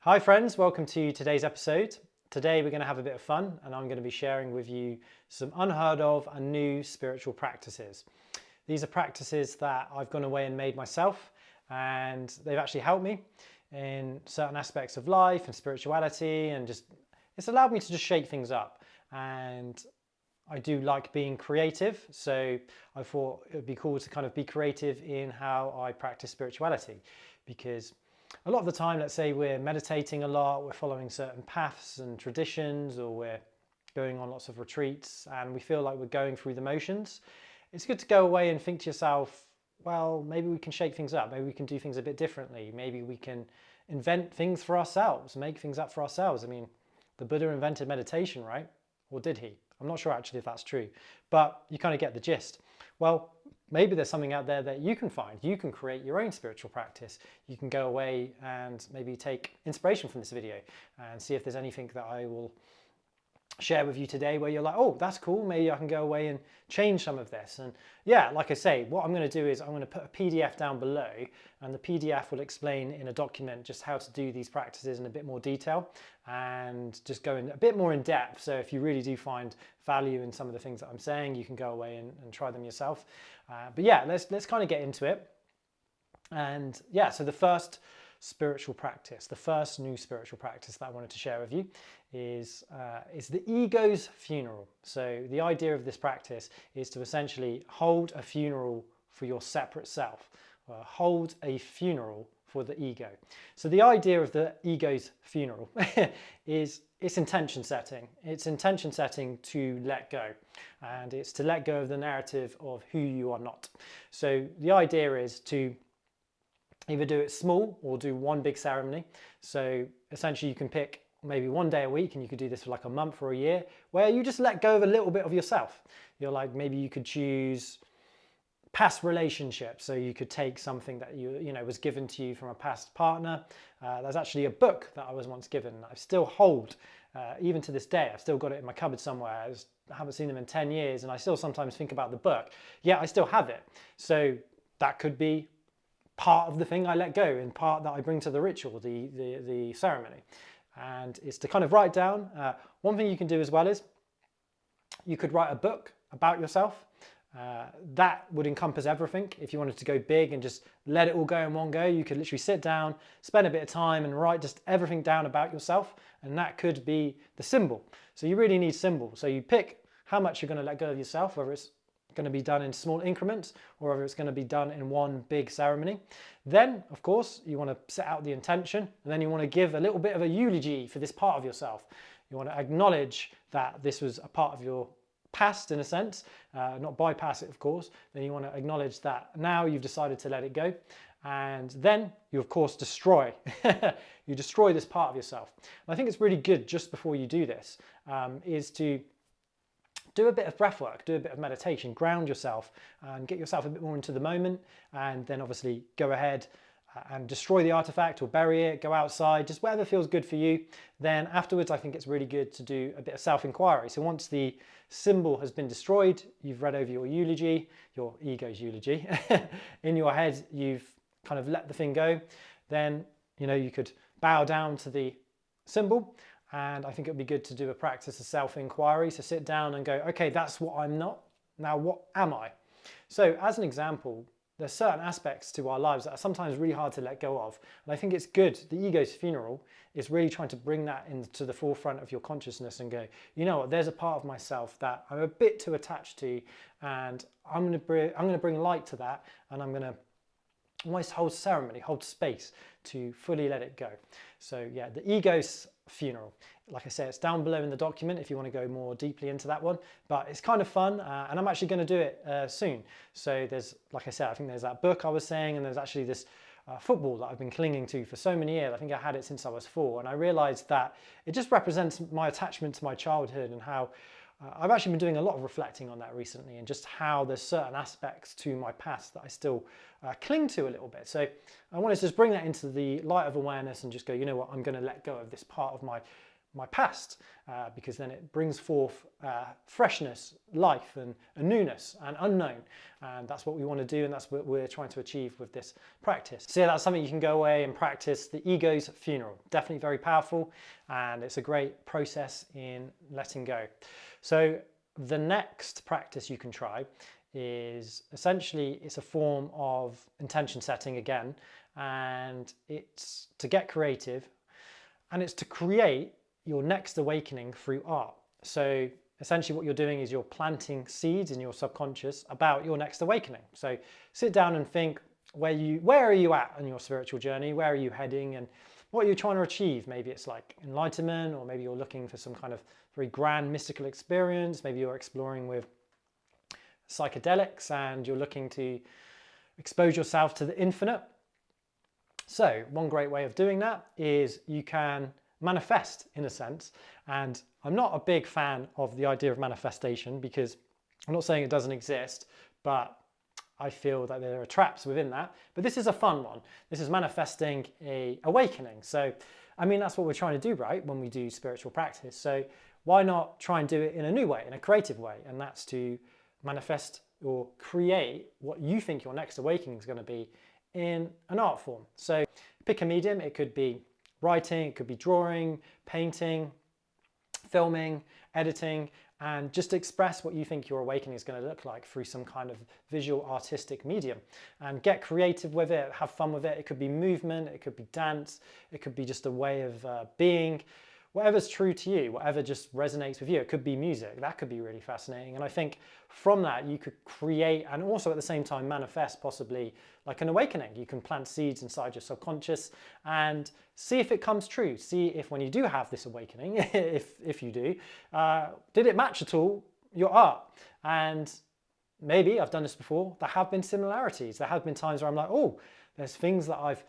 Hi friends, welcome to today's episode. Today we're going to have a bit of fun and I'm going to be sharing with you some unheard of and new spiritual practices. These are practices that I've gone away and made myself, and they've actually helped me in certain aspects of life and spirituality, and it's allowed me to just shake things up. And I do like being creative, so I thought it would be cool to kind of be creative in how I practice spirituality, because a lot of the time, let's say we're meditating a lot, we're following certain paths and traditions, or we're going on lots of retreats and we feel like we're going through the motions. It's good to go away and think to yourself, well, maybe we can shake things up, maybe we can do things a bit differently, maybe we can invent things for ourselves, make things up for ourselves. I mean, the Buddha invented meditation, right? Or did he? I'm not sure actually if that's true, but you kind of get the gist. Well, maybe there's something out there that you can find. You can create your own spiritual practice. You can go away and maybe take inspiration from this video and see if there's anything that I will share with you today where you're like, oh, that's cool, maybe I can go away and change some of this. And yeah, like I say, what I'm going to do is I'm going to put a PDF down below, and the PDF will explain in a document just how to do these practices in a bit more detail and just go in a bit more in depth. So if you really do find value in some of the things that I'm saying, you can go away and try them yourself. But yeah, let's kind of get into it. And yeah, so the first spiritual practice, the first new spiritual practice that I wanted to share with you is the ego's funeral. So the idea of this practice is to essentially hold a funeral for your separate self, hold a funeral for the ego. So the idea of the ego's funeral is it's intention setting. It's intention setting to let go, and it's to let go of the narrative of who you are not. So the idea is to either do it small or do one big ceremony. So essentially you can pick maybe one day a week, and you could do this for like a month or a year, where you just let go of a little bit of yourself. You're like, maybe you could choose past relationships. So you could take something that you know was given to you from a past partner. There's actually a book that I was once given. I still hold, even to this day. I've still got it in my cupboard somewhere. I haven't seen them in 10 years, and I still sometimes think about the book. Yeah, I still have it. So that could be part of the thing I let go, and part that I bring to the ritual, the ceremony. And it's to kind of write down. One thing you can do as well is you could write a book about yourself. That would encompass everything. If you wanted to go big and just let it all go in one go, you could literally sit down, spend a bit of time and write just everything down about yourself. And that could be the symbol. So you really need symbols. So you pick how much you're going to let go of yourself, whether it's going to be done in small increments or whether it's going to be done in one big ceremony. Then, of course, you want to set out the intention, and then you want to give a little bit of a eulogy for this part of yourself. You want to acknowledge that this was a part of your past, in a sense, not bypass it, of course. Then you want to acknowledge that now you've decided to let it go. And then you, of course, destroy. You destroy this part of yourself. And I think it's really good just before you do this, is to do a bit of breath work, do a bit of meditation, ground yourself and get yourself a bit more into the moment, and then obviously go ahead and destroy the artifact or bury it, go outside, just whatever feels good for you. Then afterwards, I think it's really good to do a bit of self-inquiry. So once the symbol has been destroyed, you've read over your eulogy, your ego's eulogy. In your head, you've kind of let the thing go. Then, you know, you could bow down to the symbol. And I think it would be good to do a practice of self-inquiry. So sit down and go, okay, that's what I'm not. Now, what am I? So as an example, there's certain aspects to our lives that are sometimes really hard to let go of. And I think it's good. The ego's funeral is really trying to bring that into the forefront of your consciousness and go, you know what, there's a part of myself that I'm a bit too attached to, and I'm going to bring light to that, and I'm going to almost hold ceremony, hold space to fully let it go. So yeah, the ego's funeral. Like I say, it's down below in the document if you want to go more deeply into that one, but it's kind of fun, and I'm actually going to do it soon. So there's, like I said, I think there's that book I was saying, and there's actually this football that I've been clinging to for so many years. I think I had it since I was 4, and I realized that it just represents my attachment to my childhood, and how I've actually been doing a lot of reflecting on that recently, and just how there's certain aspects to my past that I still cling to a little bit. So I wanted to just bring that into the light of awareness and just go, you know what, I'm going to let go of this part of my past, because then it brings forth freshness, life, and a newness and unknown. And that's what we want to do, and that's what we're trying to achieve with this practice. So yeah, that's something you can go away and practice. The ego's funeral, definitely very powerful, and it's a great process in letting go. So the next practice you can try is essentially, it's a form of intention setting again, and it's to get creative, and it's to create your next awakening through art. So essentially what you're doing is you're planting seeds in your subconscious about your next awakening. So sit down and think, where are you at in your spiritual journey? Where are you heading, and what are you trying to achieve? Maybe it's like enlightenment, or maybe you're looking for some kind of very grand mystical experience. Maybe you're exploring with psychedelics and you're looking to expose yourself to the infinite. So one great way of doing that is you can manifest, in a sense. And I'm not a big fan of the idea of manifestation, because I'm not saying it doesn't exist, but I feel that there are traps within that. But this is a fun one. This is manifesting a awakening. So, I mean, that's what we're trying to do, right, when we do spiritual practice. So why not try and do it in a new way, in a creative way? And that's to manifest or create what you think your next awakening is going to be in an art form. So pick a medium. It could be writing, it could be drawing, painting, filming, editing, and just express what you think your awakening is going to look like through some kind of visual artistic medium, and get creative with it, have fun with it. It could be movement, it could be dance, it could be just a way of being. Whatever's true to you, whatever just resonates with you. It could be music, that could be really fascinating. And I think from that you could create, and also at the same time manifest possibly like an awakening. You can plant seeds inside your subconscious and see if it comes true. See if when you do have this awakening, if you do, did it match at all your art? And maybe, I've done this before, there have been similarities. There have been times where I'm like, oh, there's things that I've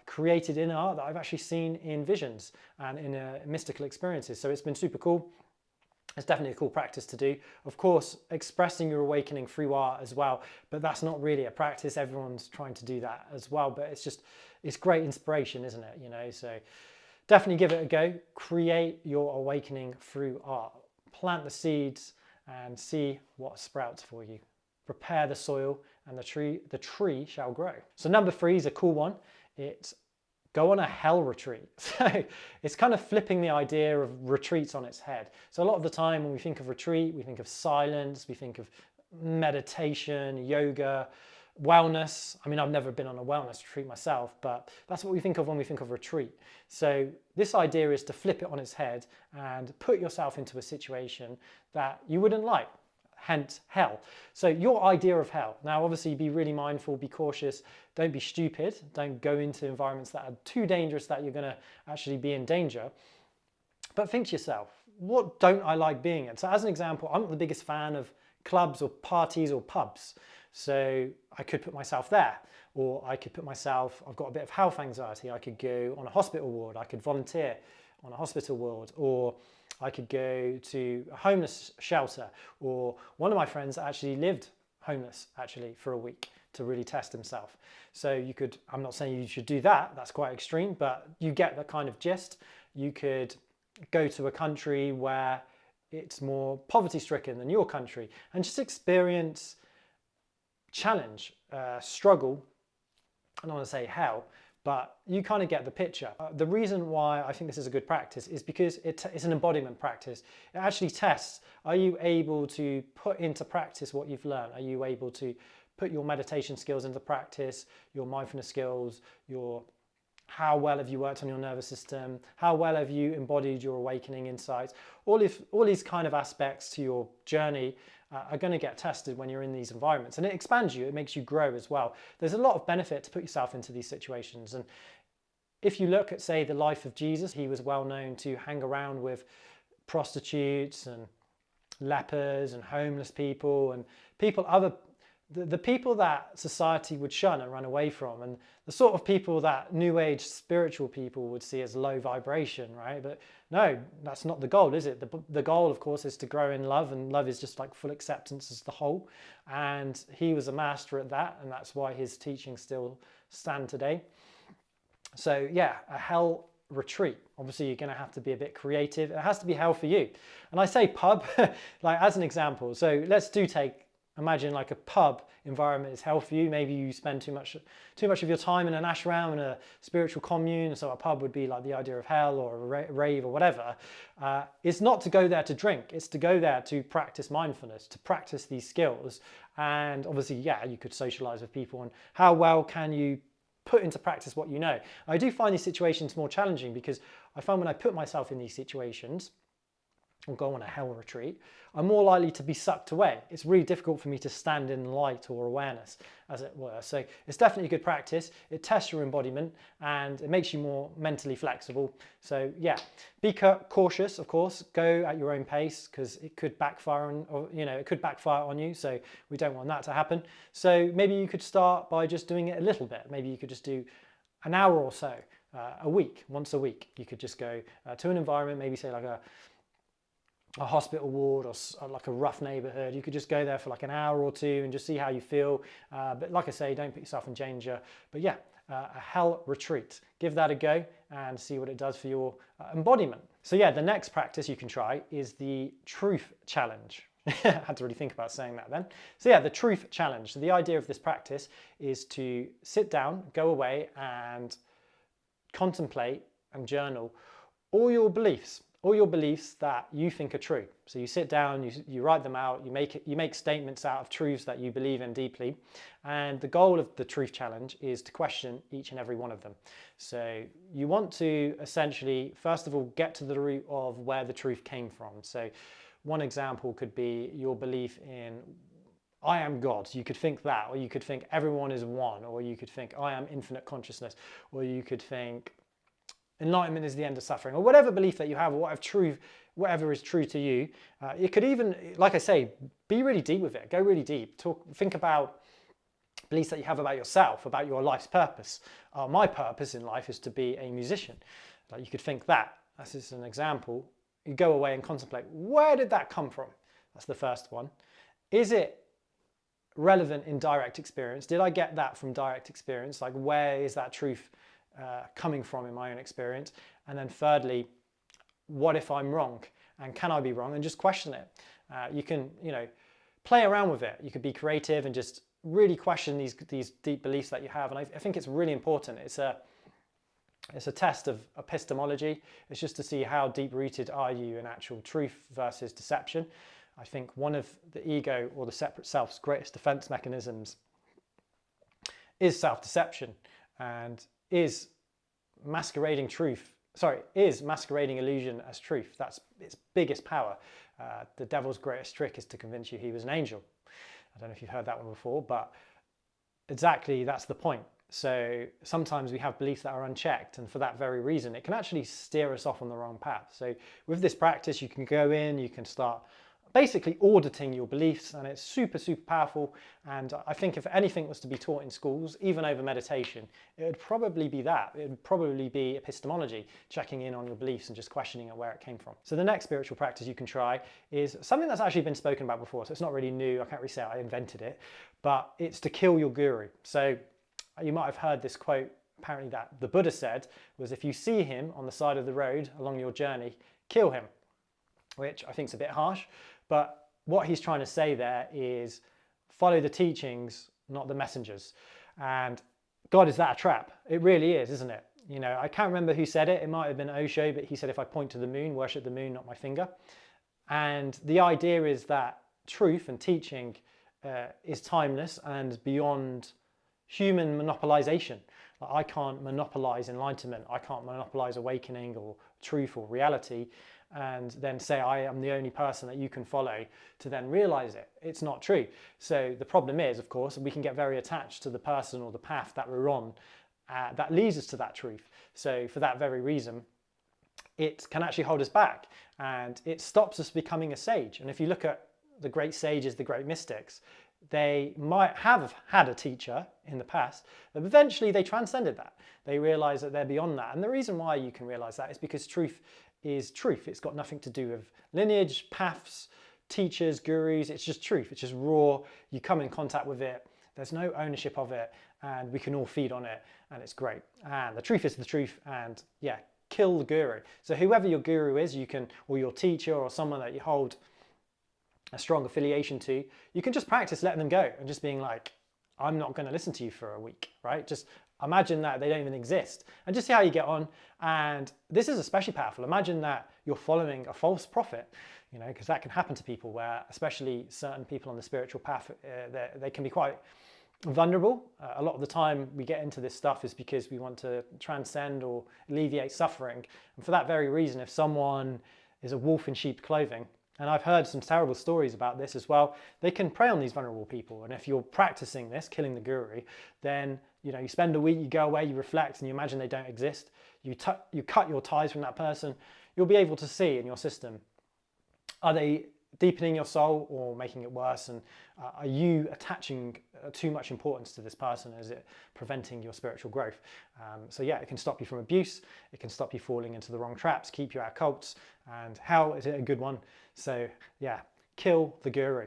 created in art that I've actually seen in visions and in mystical experiences. So it's been super cool. It's definitely a cool practice to do. Of course, expressing your awakening through art as well, but that's not really a practice. Everyone's trying to do that as well, but it's great inspiration, isn't it? You know, so definitely give it a go. Create your awakening through art. Plant the seeds and see what sprouts for you. Prepare the soil and the tree shall grow. So number 3 is a cool one. It's go on a hell retreat. So it's kind of flipping the idea of retreats on its head. So a lot of the time when we think of retreat, we think of silence, we think of meditation, yoga, wellness. I mean, I've never been on a wellness retreat myself, but that's what we think of when we think of retreat. So this idea is to flip it on its head and put yourself into a situation that you wouldn't like. Hence hell. So your idea of hell. Now obviously be really mindful, be cautious, don't be stupid, don't go into environments that are too dangerous that you're going to actually be in danger. But think to yourself, what don't I like being in? So as an example, I'm not the biggest fan of clubs or parties or pubs. So I could put myself there, or I could put myself, I've got a bit of health anxiety, I could go on a hospital ward, I could volunteer on a hospital ward, or I could go to a homeless shelter, or one of my friends actually lived homeless actually for a week to really test himself. So you could, I'm not saying you should do that, that's quite extreme, but you get the kind of gist. You could go to a country where it's more poverty stricken than your country and just experience challenge, struggle. I don't want to say hell, but you kind of get the picture. The reason why I think this is a good practice is because it's an embodiment practice. It actually tests, are you able to put into practice what you've learned? Are you able to put your meditation skills into practice, your mindfulness skills, how well have you worked on your nervous system? How well have you embodied your awakening insights? All these kind of aspects to your journey are going to get tested when you're in these environments, and it expands you, it makes you grow as well. There's a lot of benefit to put yourself into these situations. And if you look at, say, the life of Jesus, he was well known to hang around with prostitutes and lepers and homeless people and the people that society would shun and run away from, and the sort of people that new age spiritual people would see as low vibration, right? But no, that's not the goal, is it? The goal, of course, is to grow in love, and love is just like full acceptance as the whole. And he was a master at that, and that's why his teachings still stand today. So yeah, a hell retreat. Obviously, you're going to have to be a bit creative. It has to be hell for you. And I say pub, like as an example. So let's imagine like a pub environment is hell for you. Maybe you spend too much of your time in an ashram and a spiritual commune. So a pub would be like the idea of hell or a rave or whatever. It's not to go there to drink. It's to go there to practice mindfulness, to practice these skills. And obviously, yeah, you could socialize with people. And how well can you put into practice what you know? I do find these situations more challenging because I find when I put myself in these situations or go on a hell retreat, I'm more likely to be sucked away. It's really difficult for me to stand in light or awareness, as it were. So it's definitely good practice. It tests your embodiment and it makes you more mentally flexible. So yeah, be cautious, of course. Go at your own pace because it could backfire on you. So we don't want that to happen. So maybe you could start by just doing it a little bit. Maybe you could just do an hour or so a week, once a week. You could just go to an environment, maybe say like a hospital ward or like a rough neighborhood. You could just go there for like an hour or two and just see how you feel. But like I say, don't put yourself in danger. But yeah, a hell retreat. Give that a go and see what it does for your embodiment. So yeah, the next practice you can try is the truth challenge. I had to really think about saying that then. So yeah, the truth challenge. So the idea of this practice is to sit down, go away and contemplate and journal all your beliefs that you think are true. So you sit down, you write them out, you make statements out of truths that you believe in deeply. And the goal of the truth challenge is to question each and every one of them. So you want to essentially, first of all, get to the root of where the truth came from. So one example could be your belief in I am God. You could think that, or you could think everyone is one, or you could think I am infinite consciousness, or you could think enlightenment is the end of suffering, or whatever belief that you have, or whatever is true to you. It could even, like I say, be really deep with it. Go really deep. Think about beliefs that you have about yourself, about your life's purpose. My purpose in life is to be a musician. Like you could think that. That's just an example. You go away and contemplate, where did that come from? That's the first one. Is it relevant in direct experience? Did I get that from direct experience? Like where is that truth coming from in my own experience? And then thirdly, what if I'm wrong? And can I be wrong? And just question it. You can, play around with it. You could be creative and just really question these deep beliefs that you have. And I think it's really important. It's a test of epistemology. It's just to see how deep rooted are you in actual truth versus deception. I think one of the ego or the separate self's greatest defense mechanisms is self-deception, and is masquerading illusion as truth. That's its biggest power. The devil's greatest trick is to convince you he was an angel. I don't know if you've heard that one before, but exactly that's the point. So sometimes we have beliefs that are unchecked, and for that very reason, it can actually steer us off on the wrong path. So with this practice, you can go in, you can start basically auditing your beliefs, and it's super, super powerful. And I think if anything was to be taught in schools, even over meditation, it would probably be that. It would probably be epistemology, checking in on your beliefs and just questioning where it came from. So the next spiritual practice you can try is something that's actually been spoken about before. So it's not really new. I can't really say I invented it, but it's to kill your guru. So you might have heard this quote, apparently, that the Buddha said was, if you see him on the side of the road along your journey, kill him, which I think is a bit harsh. But what he's trying to say there is follow the teachings, not the messengers. And God, is that a trap? It really is, isn't it? I can't remember who said it. It might have been Osho, but he said, if I point to the moon, worship the moon, not my finger. And the idea is that truth and teaching is timeless and beyond human monopolization. I can't monopolize enlightenment. I can't monopolize awakening or truth or reality and then say I am the only person that you can follow to then realize it. It's not true. So the problem is, of course, we can get very attached to the person or the path that we're on that leads us to that truth. So for that very reason, it can actually hold us back, and it stops us becoming a sage. And if you look at the great sages, the great mystics, they might have had a teacher in the past, but eventually they transcended that. They realize that they're beyond that. And the reason why you can realize that is because truth is truth. It's got nothing to do with lineage, paths, teachers, gurus. It's just truth. It's just raw. You come in contact with it. There's no ownership of it, and we can all feed on it, and it's great. And the truth is the truth, and yeah, kill the guru. So whoever your guru is, you can, or your teacher or someone that you hold a strong affiliation to, you can just practice letting them go and just being like, I'm not going to listen to you for a week, right? Just imagine that they don't even exist and just see how you get on. And this is especially powerful. Imagine that you're following a false prophet, you know, because that can happen to people where, especially certain people on the spiritual path, they can be quite vulnerable. A lot of the time we get into this stuff is because we want to transcend or alleviate suffering. And for that very reason, if someone is a wolf in sheep's clothing, and I've heard some terrible stories about this as well, they can prey on these vulnerable people. And if you're practicing this, killing the guru, then you know, you spend a week, you go away, you reflect, and you imagine they don't exist. You cut your ties from that person. You'll be able to see in your system, are they deepening your soul or making it worse? And are you attaching too much importance to this person? Is it preventing your spiritual growth? So yeah, it can stop you from abuse. It can stop you falling into the wrong traps, keep you out of cults. And how is it a good one? So yeah, kill the guru.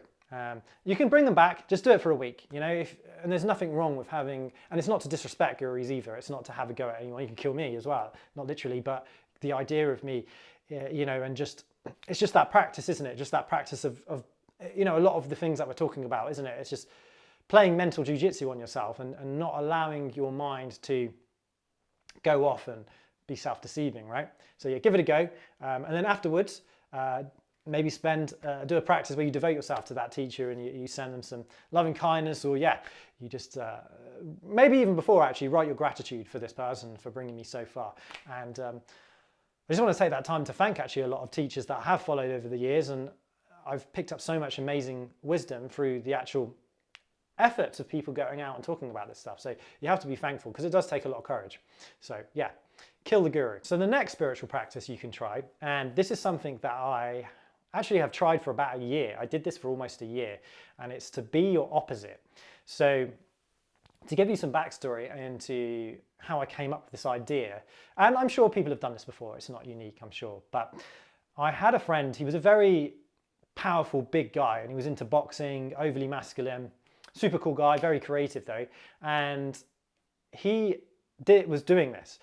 You can bring them back, just do it for a week, you know, and there's nothing wrong with having, and it's not to disrespect gurus either. It's not to have a go at anyone. You can kill me as well, not literally, but the idea of me, you know, and just, it's just that practice, isn't it? Just that practice of, you know, a lot of the things that we're talking about, isn't it? It's just playing mental jiu-jitsu on yourself and not allowing your mind to go off and be self-deceiving, right? So yeah, give it a go. And then afterwards, maybe do a practice where you devote yourself to that teacher and you send them some loving kindness, or yeah, you just, maybe even before actually, write your gratitude for this person for bringing me so far. And I just want to take that time to thank actually a lot of teachers that I have followed over the years, and I've picked up so much amazing wisdom through the actual efforts of people going out and talking about this stuff. So you have to be thankful, because it does take a lot of courage. So yeah, kill the guru. So the next spiritual practice you can try, and this is something that I actually have tried for about a year. I did this for almost a year, and it's to be your opposite. So to give you some backstory into how I came up with this idea, and I'm sure people have done this before, it's not unique, I'm sure, but I had a friend, he was a very powerful, big guy, and he was into boxing, overly masculine, super cool guy, very creative though, and he was doing this.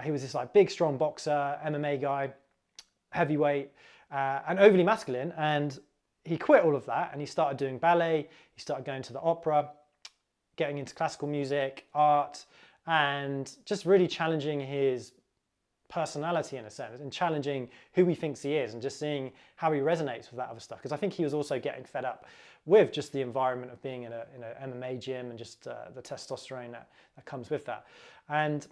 He was this like big, strong boxer, MMA guy, heavyweight, and overly masculine, and he quit all of that and he started doing ballet, he started going to the opera, getting into classical music, art, and just really challenging his personality in a sense, and challenging who he thinks he is, and just seeing how he resonates with that other stuff. Because I think he was also getting fed up with just the environment of being in an MMA gym and just the testosterone that comes with that. And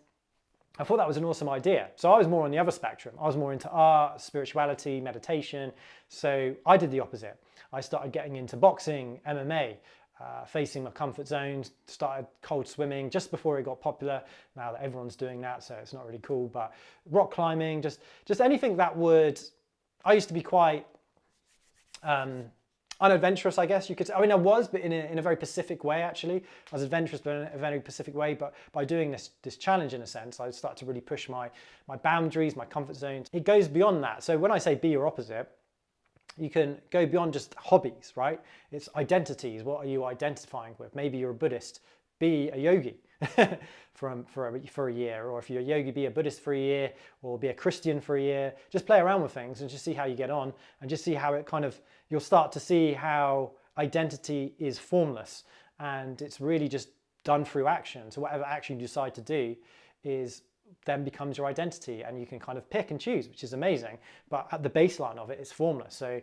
I thought that was an awesome idea. So I was more on the other spectrum. I was more into art, spirituality, meditation. So I did the opposite. I started getting into boxing, MMA, facing my comfort zones, started cold swimming just before it got popular. Now that everyone's doing that, so it's not really cool, but rock climbing, just anything that would, I used to be quite unadventurous, I guess you could say. I mean, I was, but in a very Pacific way, actually. I was adventurous, but in a very Pacific way. But by doing this challenge, in a sense, I started to really push my boundaries, my comfort zones. It goes beyond that. So when I say be your opposite, you can go beyond just hobbies, right? It's identities. What are you identifying with? Maybe you're a Buddhist, be a yogi for a year. Or if you're a yogi, be a Buddhist for a year, or be a Christian for a year. Just play around with things and just see how you get on, and just see how it kind of, you'll start to see how identity is formless, and it's really just done through action. So whatever action you decide to do then becomes your identity, and you can kind of pick and choose, which is amazing. But at the baseline of it, it's formless. So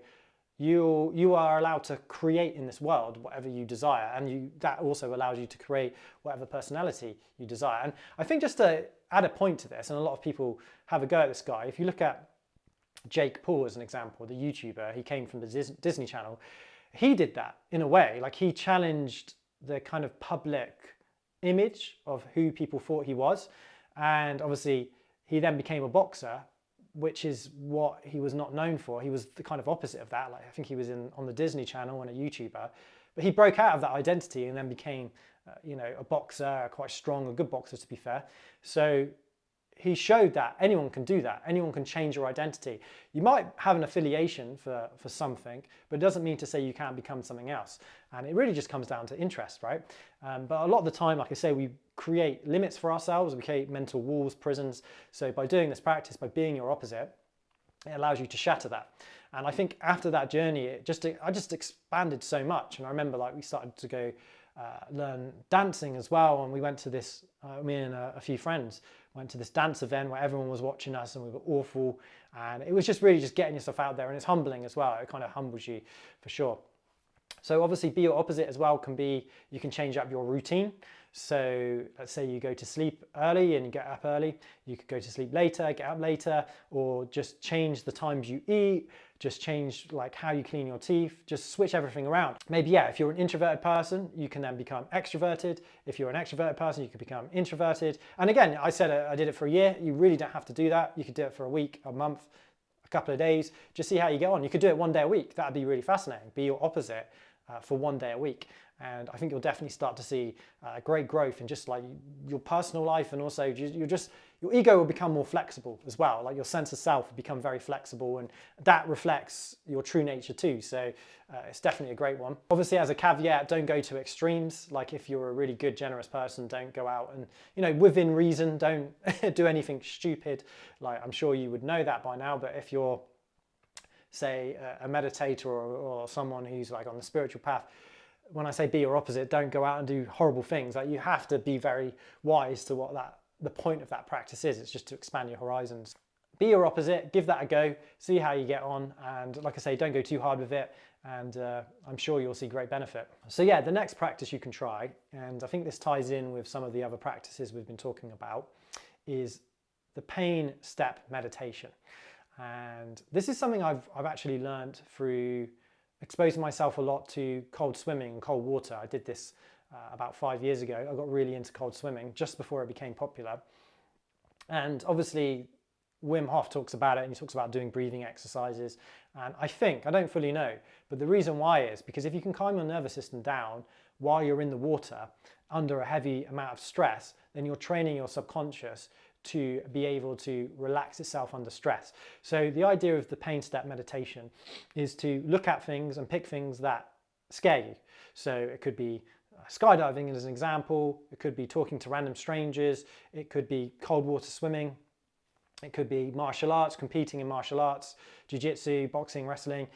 you are allowed to create in this world whatever you desire, and that also allows you to create whatever personality you desire. And I think, just to add a point to this, and a lot of people have a go at this guy, if you look at Jake Paul as an example, the YouTuber, he came from the Disney Channel. He did that in a way, like he challenged the kind of public image of who people thought he was. And obviously he then became a boxer, which is what he was not known for. He was the kind of opposite of that. Like, I think he was on the Disney Channel and a YouTuber, but he broke out of that identity and then became, a boxer, quite strong, a good boxer to be fair. So he showed that anyone can do that. Anyone can change your identity. You might have an affiliation for something, but it doesn't mean to say you can't become something else. And it really just comes down to interest, right? But a lot of the time, like I say, we create limits for ourselves, we create mental walls, prisons. So by doing this practice, by being your opposite, it allows you to shatter that. And I think after that journey, I just expanded so much. And I remember like we started to go learn dancing as well. And we went to this, me and a few friends went to this dance event where everyone was watching us and we were awful. And it was just really just getting yourself out there, and it's humbling as well. It kind of humbles you for sure. So obviously be your opposite as well can be, you can change up your routine. So let's say you go to sleep early and you get up early, you could go to sleep later, get up later, or just change the times you eat, just change like how you clean your teeth, just switch everything around. Maybe, yeah, if you're an introverted person, you can then become extroverted. If you're an extroverted person, you could become introverted. And again, I said I did it for a year. You really don't have to do that. You could do it for a week, a month, a couple of days, just see how you get on. You could do it one day a week. That'd be really fascinating. Be your opposite for one day a week. And I think you'll definitely start to see great growth in just like your personal life, and also your ego will become more flexible as well. Like your sense of self will become very flexible, and that reflects your true nature too. So it's definitely a great one. Obviously, as a caveat, don't go to extremes. Like if you're a really good, generous person, don't go out and, you know, within reason, don't do anything stupid. Like I'm sure you would know that by now, but if you're, say, a meditator or someone who's like on the spiritual path, when I say be your opposite, don't go out and do horrible things. Like you have to be very wise to what the point of that practice is. It's just to expand your horizons. Be your opposite, give that a go, see how you get on, and like I say, don't go too hard with it, and I'm sure you'll see great benefit. So yeah, the next practice you can try, and I think this ties in with some of the other practices we've been talking about, is the pain step meditation. And this is something I've actually learned through exposing myself a lot to cold swimming and cold water. I did this about 5 years ago. I got really into cold swimming just before it became popular. And obviously Wim Hof talks about it, and he talks about doing breathing exercises. And I don't fully know, but the reason why is because if you can calm your nervous system down while you're in the water under a heavy amount of stress, then you're training your subconscious to be able to relax itself under stress. So the idea of the pain step meditation is to look at things and pick things that scare you. So it could be skydiving as an example, it could be talking to random strangers, it could be cold water swimming, it could be martial arts, competing in martial arts, jiu-jitsu, boxing, wrestling,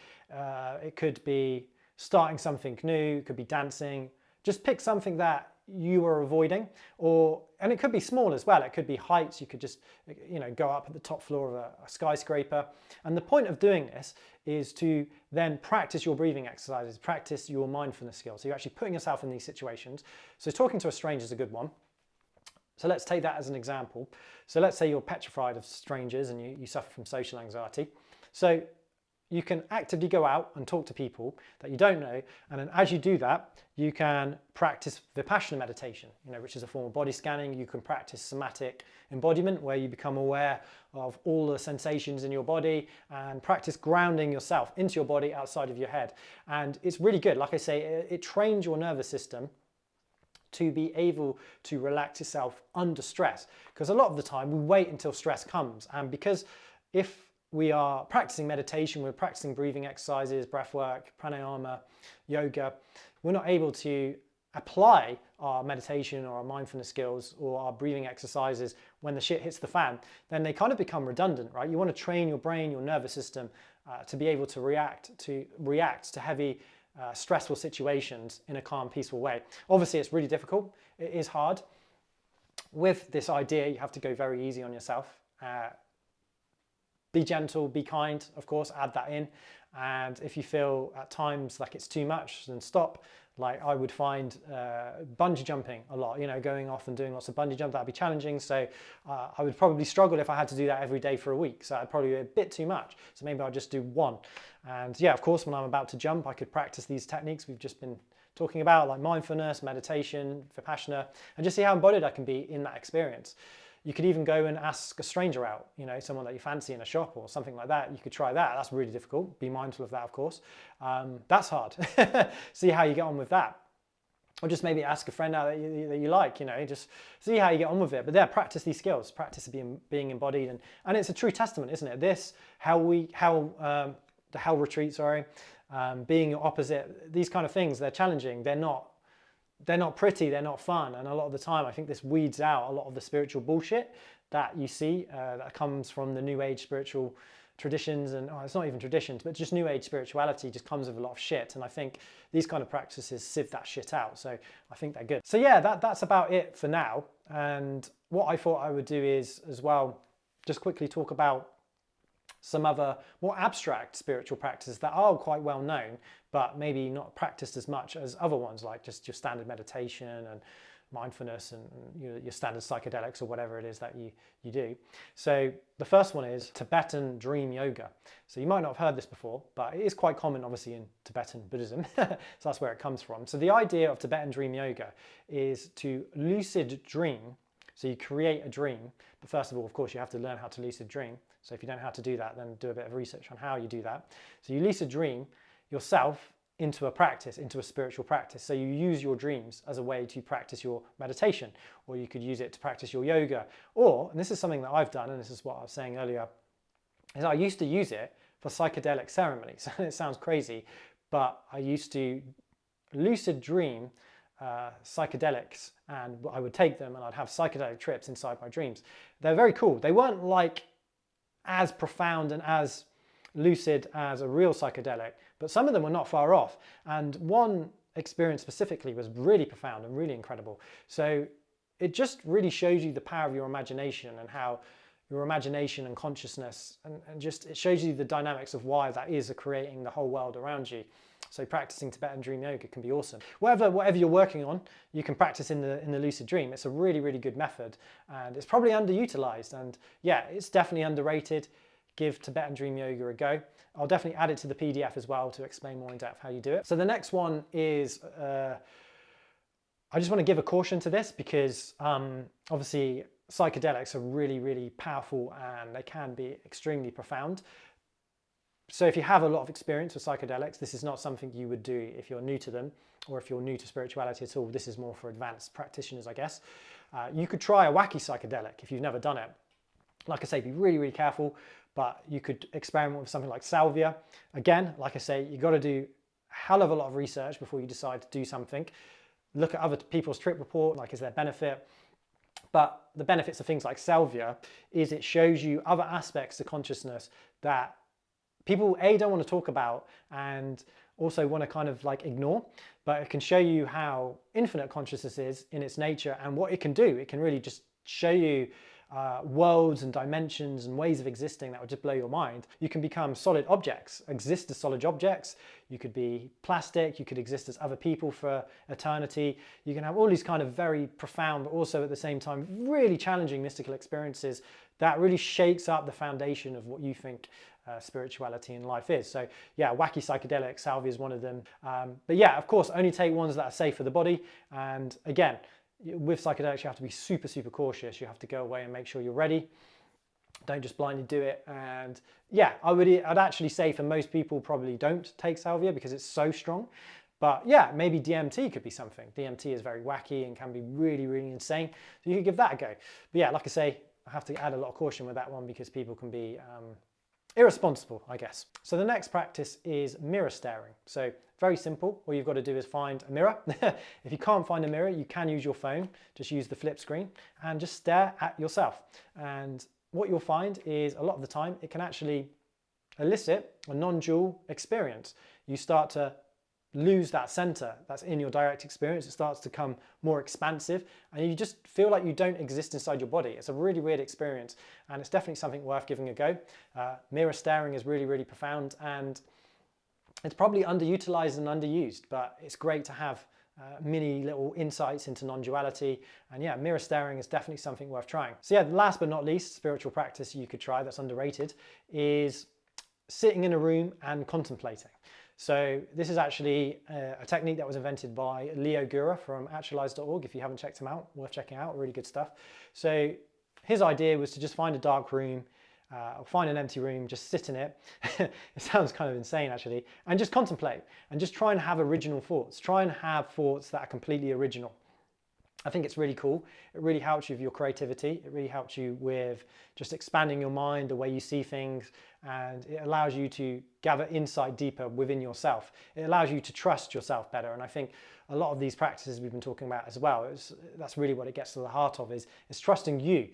it could be starting something new, it could be dancing. Just pick something that you are avoiding, and it could be small as well. It could be heights. You could just, you know, go up at the top floor of a skyscraper. And the point of doing this is to then practice your breathing exercises, practice your mindfulness skills. So you're actually putting yourself in these situations. So talking to a stranger is a good one. So let's take that as an example. So let's say you're petrified of strangers and you suffer from social anxiety. So you can actively go out and talk to people that you don't know, and then as you do that, you can practice Vipassana meditation, you know, which is a form of body scanning. You can practice somatic embodiment, where you become aware of all the sensations in your body, and practice grounding yourself into your body outside of your head. And it's really good. Like I say, it trains your nervous system to be able to relax yourself under stress, because a lot of the time we wait until stress comes, and because if we are practicing meditation, we're practicing breathing exercises, breath work, pranayama, yoga, we're not able to apply our meditation or our mindfulness skills or our breathing exercises when the shit hits the fan, then they kind of become redundant, right? You want to train your brain, your nervous system to be able to react to heavy, stressful situations in a calm, peaceful way. Obviously, it's really difficult. It is hard. With this idea, you have to go very easy on yourself. Be gentle, be kind, of course, add that in. And if you feel at times like it's too much, then stop. Like I would find bungee jumping a lot, you know, going off and doing lots of bungee jump, that'd be challenging. So I would probably struggle if I had to do that every day for a week. So that'd probably be a bit too much. So maybe I'll just do one. And yeah, of course, when I'm about to jump, I could practice these techniques we've just been talking about, like mindfulness, meditation, Vipassana, and just see how embodied I can be in that experience. You could even go and ask a stranger out, you know, someone that you fancy in a shop or something like that. You could try that. That's really difficult. Be mindful of that, of course. That's hard. See how you get on with that. Or just maybe ask a friend out that you like, you know, just see how you get on with it. But yeah, practice these skills, practice being embodied. And it's a true testament, isn't it? This, the hell retreat, being your opposite, these kind of things, they're challenging. They're not they're not pretty, they're not fun. And a lot of the time, I think this weeds out a lot of the spiritual bullshit that you see that comes from the New Age spiritual traditions. And it's not even traditions, but just New Age spirituality just comes with a lot of shit. And I think these kind of practices sieve that shit out. So I think they're good. So yeah, that's about it for now. And what I thought I would do is as well, just quickly talk about some other more abstract spiritual practices that are quite well known, but maybe not practiced as much as other ones, like just your standard meditation and mindfulness and your standard psychedelics or whatever it is that you do. So the first one is Tibetan dream yoga. So you might not have heard this before, but it is quite common obviously in Tibetan Buddhism. So that's where it comes from. So the idea of Tibetan dream yoga is to lucid dream. So you create a dream, but first of all, of course, you have to learn how to lucid dream. So if you don't know how to do that, then do a bit of research on how you do that. So you lucid dream yourself into a practice, into a spiritual practice. So you use your dreams as a way to practice your meditation, or you could use it to practice your yoga. Or, and this is something that I've done, and this is what I was saying earlier, is I used to use it for psychedelic ceremonies. It sounds crazy, but I used to lucid dream psychedelics, and I would take them and I'd have psychedelic trips inside my dreams. They're very cool. They weren't like as profound and as lucid as a real psychedelic, but some of them were not far off. And one experience specifically was really profound and really incredible. So it just really shows you the power of your imagination and how your imagination and consciousness, and just it shows you the dynamics of why that is creating the whole world around you. So practicing Tibetan dream yoga can be awesome. Whatever you're working on, you can practice in the lucid dream. It's a really, really good method, and it's probably underutilized. And yeah, it's definitely underrated. Give Tibetan dream yoga a go. I'll definitely add it to the PDF as well to explain more in depth how you do it. So the next one is, I just want to give a caution to this because obviously psychedelics are really, really powerful and they can be extremely profound. So if you have a lot of experience with psychedelics, this is not something you would do if you're new to them, or if you're new to spirituality at all. This is more for advanced practitioners, I guess. You could try a wacky psychedelic if you've never done it. Like I say, be really, really careful, but you could experiment with something like salvia. Again, like I say, you've got to do a hell of a lot of research before you decide to do something. Look at other people's trip report, like is there benefit? But the benefits of things like salvia is it shows you other aspects to consciousness that people don't want to talk about and also want to kind of like ignore, but it can show you how infinite consciousness is in its nature and what it can do. It can really just show you worlds and dimensions and ways of existing that would just blow your mind. You can become solid objects, exist as solid objects. You could be plastic, you could exist as other people for eternity. You can have all these kind of very profound, but also at the same time really challenging mystical experiences that really shakes up the foundation of what you think spirituality in life is. So yeah, wacky psychedelic, salvia is one of them. But yeah, of course, only take ones that are safe for the body. And again, with psychedelics, you have to be super, super cautious. You have to go away and make sure you're ready. Don't just blindly do it. And yeah, I'd actually say for most people probably don't take salvia because it's so strong. But yeah, maybe DMT could be something. DMT is very wacky and can be really, really insane. So you could give that a go. But yeah, like I say, I have to add a lot of caution with that one because people can be irresponsible, I guess. So the next practice is mirror staring. So very simple. All you've got to do is find a mirror. If you can't find a mirror, you can use your phone. Just use the flip screen and just stare at yourself. And what you'll find is a lot of the time it can actually elicit a non-dual experience. You start to lose that center that's in your direct experience. It starts to become more expansive and you just feel like you don't exist inside your body. It's a really weird experience and it's definitely something worth giving a go. Mirror staring is really, really profound and it's probably underutilized and underused, but it's great to have mini little insights into non-duality. And yeah, mirror staring is definitely something worth trying. So yeah, last but not least, spiritual practice you could try that's underrated is sitting in a room and contemplating. So this is actually a technique that was invented by Leo Gura from actualize.org. If you haven't checked him out, worth checking out, really good stuff. So his idea was to just find a dark room, or find an empty room, just sit in it. It sounds kind of insane actually, and just contemplate and just try and have original thoughts. Try and have thoughts that are completely original. I think it's really cool. It really helps you with your creativity. It really helps you with just expanding your mind, the way you see things, and it allows you to gather insight deeper within yourself. It allows you to trust yourself better. And I think a lot of these practices we've been talking about as well, that's really what it gets to the heart of, is trusting you,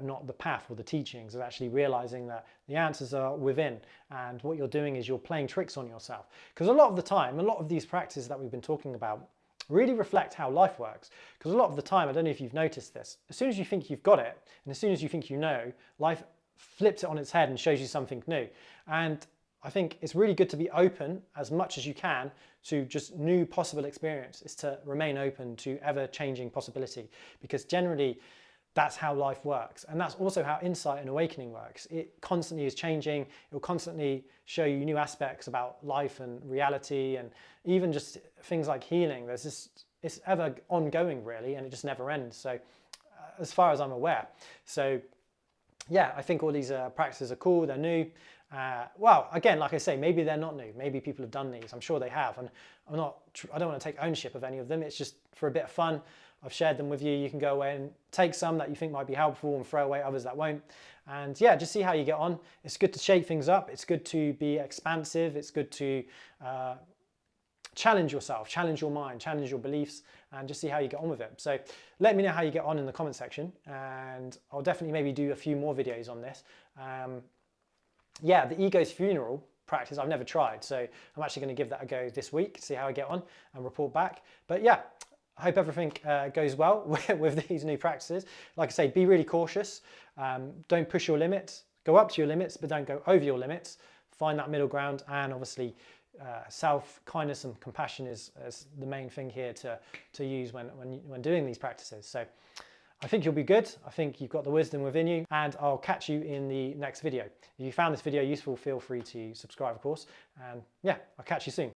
not the path or the teachings, of actually realizing that the answers are within, and what you're doing is you're playing tricks on yourself. Because a lot of the time, a lot of these practices that we've been talking about really reflect how life works. Because a lot of the time, I don't know if you've noticed this, as soon as you think you've got it, and as soon as you think you know, life flips it on its head and shows you something new. And I think it's really good to be open as much as you can to just new possible experience, is to remain open to ever-changing possibility, because generally that's how life works. And that's also how insight and awakening works. It constantly is changing. It will constantly show you new aspects about life and reality, and even just things like healing. There's this, it's ever ongoing really, and it just never ends. So as far as I'm aware. So yeah, I think all these practices are cool, they're new. Well, again, like I say, maybe they're not new. Maybe people have done these. I'm sure they have. And I don't want to take ownership of any of them. It's just for a bit of fun. I've shared them with you. You can go away and take some that you think might be helpful and throw away others that won't. And yeah, just see how you get on. It's good to shake things up. It's good to be expansive. It's good to challenge yourself, challenge your mind, challenge your beliefs, and just see how you get on with it. So let me know how you get on in the comment section, and I'll definitely maybe do a few more videos on this. Yeah, the ego's funeral practice I've never tried, so I'm actually going to give that a go this week, see how I get on and report back. But yeah, I hope everything goes well with these new practices. Like I say, be really cautious. Don't push your limits. Go up to your limits, but don't go over your limits. Find that middle ground, and obviously self-kindness and compassion is the main thing here to use when doing these practices. So I think you'll be good. I think you've got the wisdom within you, and I'll catch you in the next video. If you found this video useful, feel free to subscribe, of course. And yeah, I'll catch you soon.